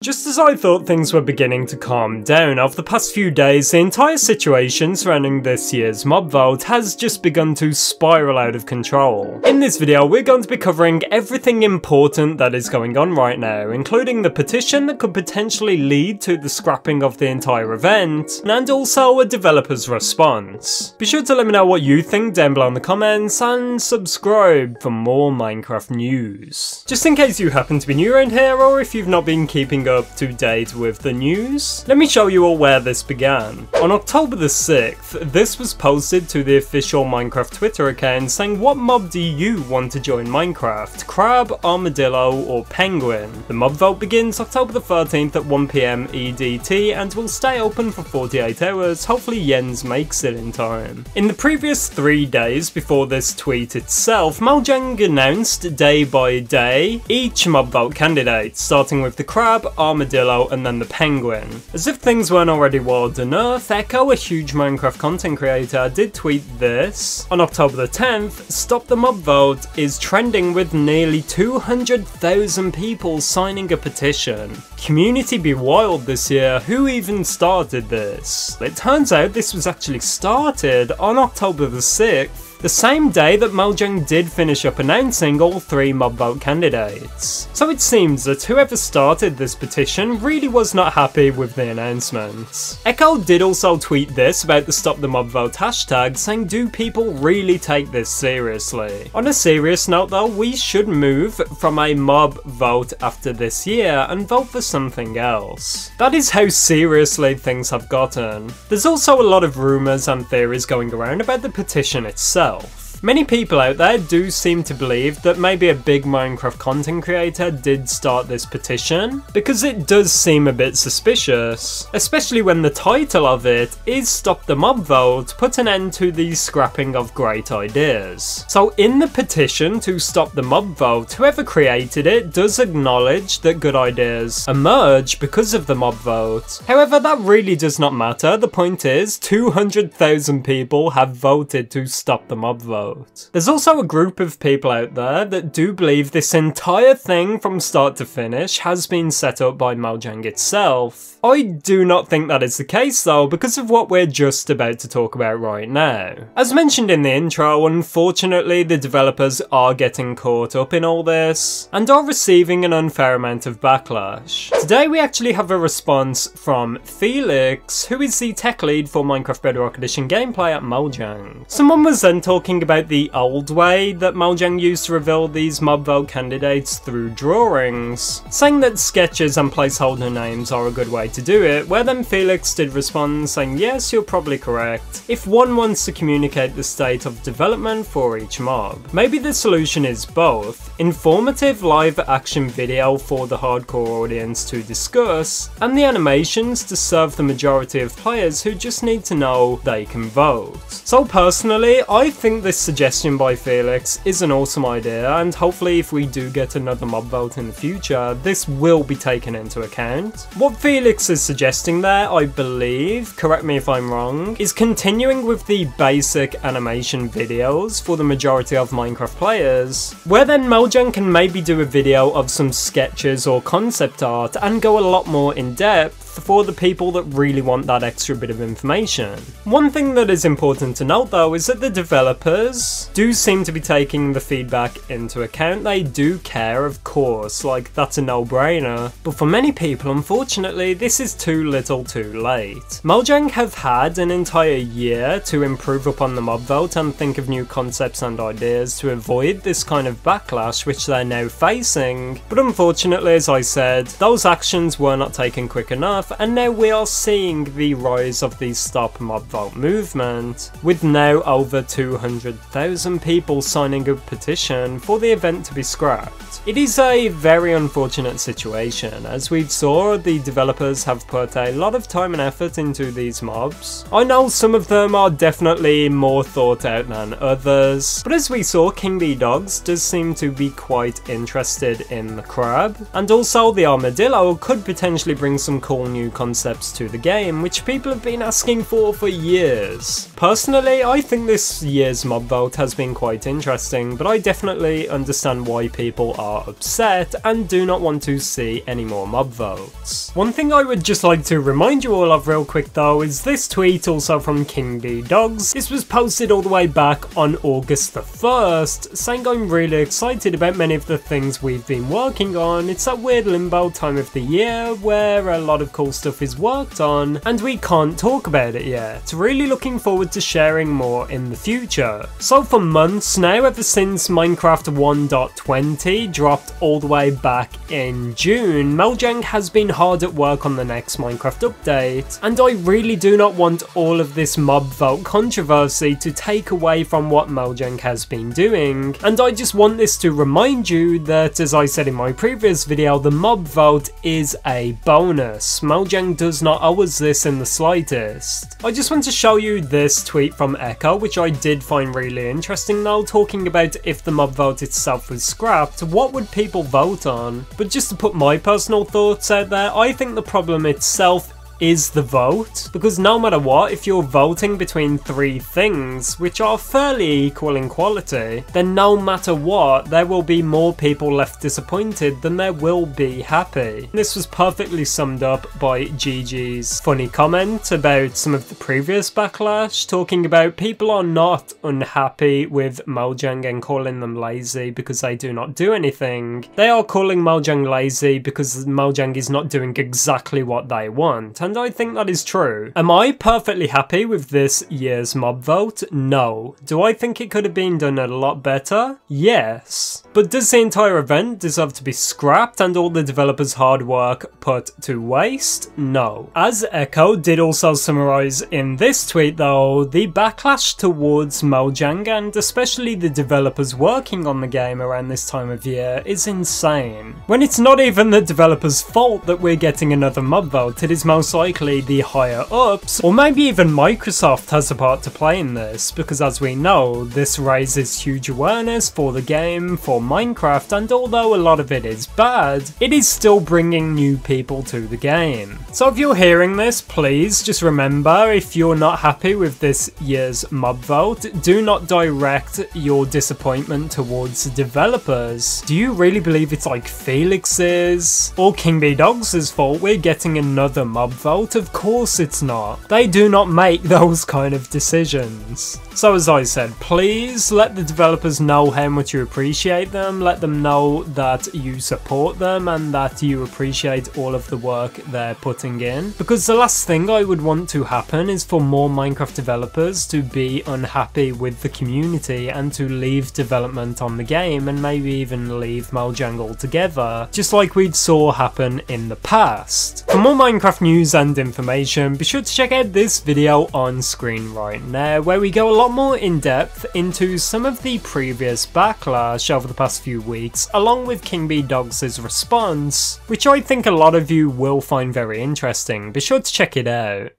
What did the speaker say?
Just as I thought things were beginning to calm down over the past few days, the entire situation surrounding this year's mob vote has just begun to spiral out of control. In this video, we're going to be covering everything important that is going on right now, including the petition that could potentially lead to the scrapping of the entire event, and also a developer's response. Be sure to let me know what you think down below in the comments, and subscribe for more Minecraft news. Just in case you happen to be new around here, or if you've not been keeping up to date with the news, let me show you all where this began. On October the 6th, this was posted to the official Minecraft Twitter account saying, what mob do you want to join Minecraft? Crab, armadillo, or penguin? The mob vote begins October the 13th at 1 PM EDT and will stay open for 48 hours, hopefully Jens makes it in time. In the previous 3 days before this tweet itself, Mojang announced day by day each mob vote candidate, starting with the crab, armadillo, and then the penguin. As if things weren't already wild enough, Echo, a huge Minecraft content creator, did tweet this. On October the 10th, Stop the Mob Vote is trending with nearly 200,000 people signing a petition. Community be wild this year, who even started this? It turns out this was actually started on October the 6th, the same day that Mojang did finish up announcing all 3 mob vote candidates. So it seems that whoever started this petition really was not happy with the announcements. Echo did also tweet this about the Stop the Mob Vote hashtag, saying, do people really take this seriously? On a serious note though, we should move from a mob vote after this year and vote for something else. That is how seriously things have gotten. There's also a lot of rumours and theories going around about the petition itself. Many people out there do seem to believe that maybe a big Minecraft content creator did start this petition, because it does seem a bit suspicious, especially when the title of it is Stop the Mob Vote, put an end to the scrapping of great ideas. So in the petition to stop the mob vote, whoever created it does acknowledge that good ideas emerge because of the mob vote. However, that really does not matter. The point is, 200,000 people have voted to stop the mob vote. There's also a group of people out there that do believe this entire thing from start to finish has been set up by Mojang itself. I do not think that is the case though, because of what we're just about to talk about right now. As mentioned in the intro, unfortunately the developers are getting caught up in all this, and are receiving an unfair amount of backlash. Today we actually have a response from Felix, who is the tech lead for Minecraft Bedrock Edition gameplay at Mojang. Someone was then talking about the old way that Mojang used to reveal these mob vote candidates through drawings, saying that sketches and placeholder names are a good way to do it, where then Felix did respond saying, yes, you're probably correct, if one wants to communicate the state of development for each mob. Maybe the solution is both, informative live action video for the hardcore audience to discuss, and the animations to serve the majority of players who just need to know they can vote. So personally, I think this suggestion by Felix is an awesome idea, and hopefully if we do get another mob vote in the future, this will be taken into account. What Felix is suggesting there, I believe, correct me if I'm wrong, is continuing with the basic animation videos for the majority of Minecraft players, where then Mojang can maybe do a video of some sketches or concept art and go a lot more in depth for the people that really want that extra bit of information. One thing that is important to note though is that the developers do seem to be taking the feedback into account. They do care, of course, like that's a no-brainer, but for many people unfortunately this is too little too late. Mojang have had an entire year to improve upon the mob vote and think of new concepts and ideas to avoid this kind of backlash which they're now facing, but unfortunately, as I said, those actions were not taken quick enough, and now we are seeing the rise of the Stop Mob Vote movement, with now over 200,000 people signing a petition for the event to be scrapped. It is a very unfortunate situation, as we saw the developers have put a lot of time and effort into these mobs. I know some of them are definitely more thought out than others, but as we saw, King B Dogs does seem to be quite interested in the crab, and also the armadillo could potentially bring some cool new concepts to the game, which people have been asking for years. Personally, I think this year's mob vote vote has been quite interesting, but I definitely understand why people are upset and do not want to see any more mob votes. One thing I would just like to remind you all of real quick though is this tweet also from King B Dogs. This was posted all the way back on August the 1st, saying I'm really excited about many of the things we've been working on. It's that weird limbo time of the year where a lot of cool stuff is worked on and we can't talk about it yet. Really looking forward to sharing more in the future. So for months now, ever since Minecraft 1.20 dropped all the way back in June, Mojang has been hard at work on the next Minecraft update, and I really do not want all of this mob vote controversy to take away from what Mojang has been doing, and I just want this to remind you that, as I said in my previous video, the mob vote is a bonus. Mojang does not owe us this in the slightest. I just want to show you this tweet from Echo, which I did find really interesting though, talking about if the mob vote itself was scrapped, what would people vote on? But just to put my personal thoughts out there, I think the problem itself is the vote, because no matter what, if you're voting between three things which are fairly equal in quality, then no matter what, there will be more people left disappointed than there will be happy. This was perfectly summed up by GG's funny comment about some of the previous backlash, talking about people are not unhappy with Mojang and calling them lazy because they do not do anything. They are calling Mojang lazy because Mojang is not doing exactly what they want. And I think that is true. Am I perfectly happy with this year's mob vote? No. Do I think it could have been done a lot better? Yes. But does the entire event deserve to be scrapped and all the developers' hard work put to waste? No. As Echo did also summarise in this tweet though, the backlash towards Mojang and especially the developers working on the game around this time of year is insane. When it's not even the developers' fault that we're getting another mob vote, it is most likely the higher ups, or maybe even Microsoft has a part to play in this, because as we know, this raises huge awareness for the game, for Minecraft, and although a lot of it is bad, it is still bringing new people to the game. So if you're hearing this, please just remember, if you're not happy with this year's mob vote, do not direct your disappointment towards developers. Do you really believe it's like Felix's or King B Dogs' fault we're getting another mob vote? Of course it's not. They do not make those kind of decisions. So as I said, please let the developers know how much you appreciate them, let them know that you support them and that you appreciate all of the work they're putting in. Because the last thing I would want to happen is for more Minecraft developers to be unhappy with the community and to leave development on the game and maybe even leave Mojang altogether, just like we saw happen in the past. For more Minecraft news and information, be sure to check out this video on screen right now, where we go a lot more in depth into some of the previous backlash over the past few weeks, along with King B Dogs' response, which I think a lot of you will find very interesting. Be sure to check it out.